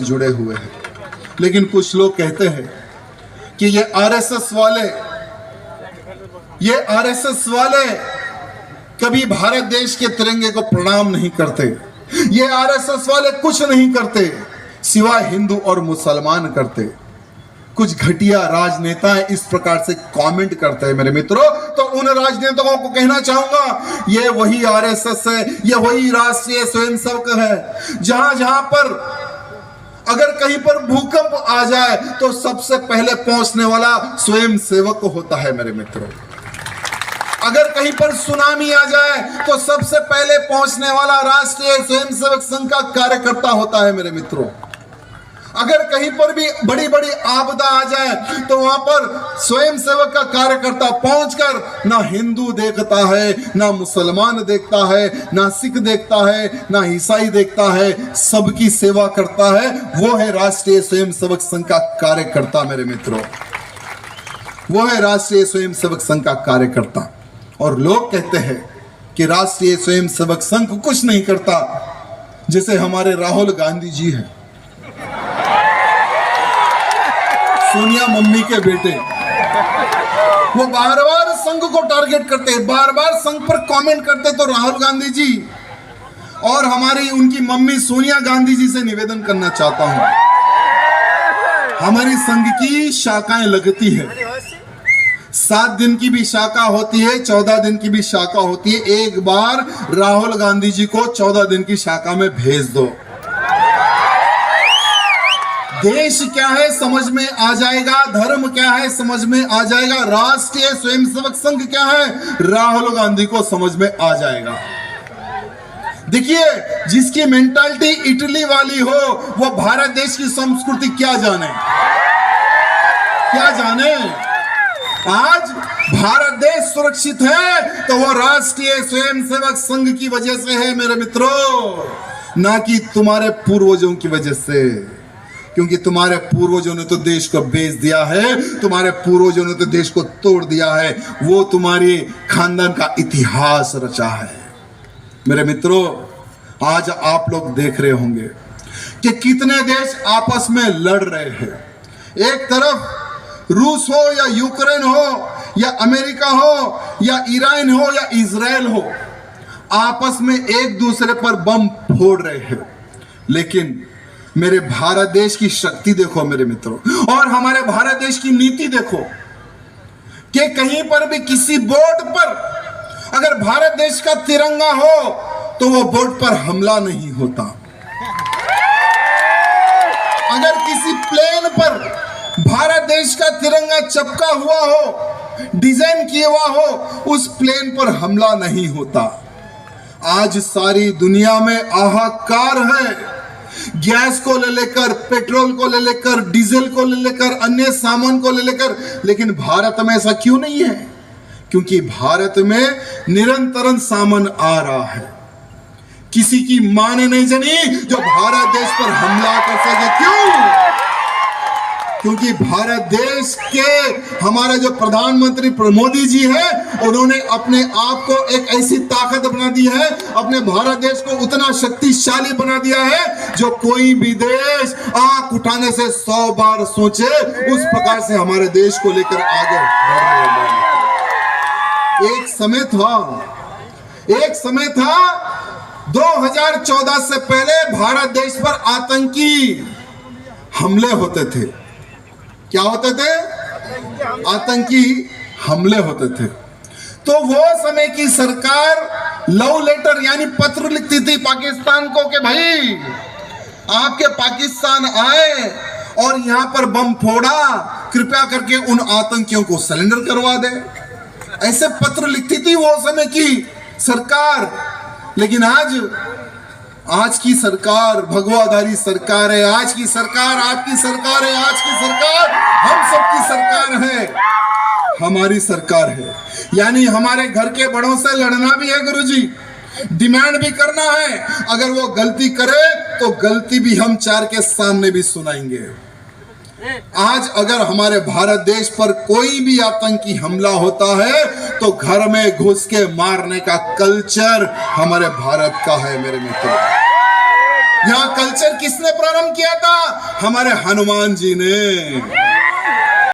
जुड़े हुए हैं। लेकिन कुछ लोग कहते हैं कि ये आरएसएस वाले कभी भारत देश के तिरंगे को प्रणाम नहीं करते। ये आरएसएस वाले कुछ नहीं करते सिवाय हिंदू और मुसलमान करते। कुछ घटिया राजनेता इस प्रकार से कमेंट करते हैं मेरे मित्रों। तो उन राजनेताओं को कहना चाहूंगा, ये वही आरएसएस है, ये वही राष्ट्रीय स्वयंसेवक है, जहां पर अगर कहीं पर भूकंप आ जाए तो सबसे पहले पहुंचने वाला स्वयंसेवक होता है मेरे मित्रों। अगर कहीं पर सुनामी आ जाए तो सबसे पहले पहुंचने वाला राष्ट्रीय स्वयंसेवक संघ का कार्यकर्ता होता है मेरे मित्रों। अगर कहीं पर भी बड़ी बड़ी आपदा आ जाए तो वहां पर स्वयंसेवक का कार्यकर्ता पहुंचकर ना हिंदू देखता है, ना मुसलमान देखता है, ना सिख देखता है, ना ईसाई देखता है, सबकी सेवा करता है। वो है राष्ट्रीय स्वयंसेवक संघ का कार्यकर्ता मेरे मित्रों, वो है राष्ट्रीय स्वयंसेवक संघ का कार्यकर्ता। और लोग कहते हैं कि राष्ट्रीय स्वयंसेवक संघ कुछ नहीं करता, जैसे हमारे राहुल गांधी जी हैं, सोनिया मम्मी के बेटे, वो बार बार संघ को टारगेट करते हैं, बार बार संघ पर कमेंट करते। तो राहुल गांधी जी और हमारी उनकी मम्मी सोनिया गांधी जी से निवेदन करना चाहता हूं, हमारी संघ की शाखाएं लगती है, 7 दिन की भी शाखा होती है, 14 दिन की भी शाखा होती है। एक बार राहुल गांधी जी को 14 दिन की शाखा में भेज दो, देश क्या है समझ में आ जाएगा, धर्म क्या है समझ में आ जाएगा, राष्ट्रीय स्वयंसेवक संघ क्या है राहुल गांधी को समझ में आ जाएगा। देखिए, जिसकी मेंटालिटी इटली वाली हो वो भारत देश की संस्कृति क्या जाने, क्या जाने। आज भारत देश सुरक्षित है तो वो राष्ट्रीय स्वयंसेवक संघ की वजह से है मेरे मित्रों, ना कि तुम्हारे पूर्वजों की वजह से। क्योंकि तुम्हारे पूर्वजों ने तो देश को बेच दिया है, तुम्हारे पूर्वजों ने तो देश को तोड़ दिया है, वो तुम्हारी खानदान का इतिहास रचा है। मेरे मित्रों, आज आप लोग देख रहे होंगे कि कितने देश आपस में लड़ रहे हैं। एक तरफ रूस हो या यूक्रेन हो या अमेरिका हो या ईरान हो या इजराइल हो, आपस में एक दूसरे पर बम फोड़ रहे हैं। लेकिन मेरे भारत देश की शक्ति देखो मेरे मित्रों, और हमारे भारत देश की नीति देखो कि कहीं पर भी किसी बोर्ड पर अगर भारत देश का तिरंगा हो तो वो बोर्ड पर हमला नहीं होता। अगर किसी प्लेन पर भारत देश का तिरंगा चिपका हुआ हो, डिजाइन किया हुआ हो, उस प्लेन पर हमला नहीं होता। आज सारी दुनिया में हाहाकार है, गैस को ले लेकर, पेट्रोल को ले लेकर, डीजल को ले लेकर, अन्य सामान को ले लेकर। लेकिन भारत में ऐसा क्यों नहीं है? क्योंकि भारत में निरंतर सामान आ रहा है। किसी की माने नहीं जनी जो भारत देश पर हमला कर सके। क्यों? क्योंकि भारत देश के हमारे जो प्रधानमंत्री मोदी जी हैं, उन्होंने अपने आप को एक ऐसी ताकत बना दी है, अपने भारत देश को उतना शक्तिशाली बना दिया है, जो कोई भी देश आंख उठाने से 100 बार सोचे, उस प्रकार से हमारे देश को लेकर आगे बढ़ रहे हैं। एक समय था 2014 से पहले भारत देश पर आतंकी हमले होते थे। क्या होते थे? आतंकी हमले होते थे। तो वो समय की सरकार लव लेटर यानी पत्र लिखती थी पाकिस्तान को कि भाई आपके पाकिस्तान आए और यहां पर बम फोड़ा, कृपया करके उन आतंकियों को सरेंडर करवा दे। ऐसे पत्र लिखती थी वो समय की सरकार। लेकिन आज की सरकार भगवाधारी सरकार है। आज की सरकार आपकी सरकार है। आज की सरकार हम सबकी सरकार है, हमारी सरकार है। यानी हमारे घर के बड़ों से लड़ना भी है गुरुजी, डिमांड भी करना है। अगर वो गलती करे तो गलती भी हम 4 के सामने भी सुनाएंगे। आज अगर हमारे भारत देश पर कोई भी आतंकी हमला होता है तो घर में घुस के मारने का कल्चर हमारे भारत का है मेरे मित्रों। यहाँ कल्चर किसने प्रारंभ किया था? हमारे हनुमान जी ने।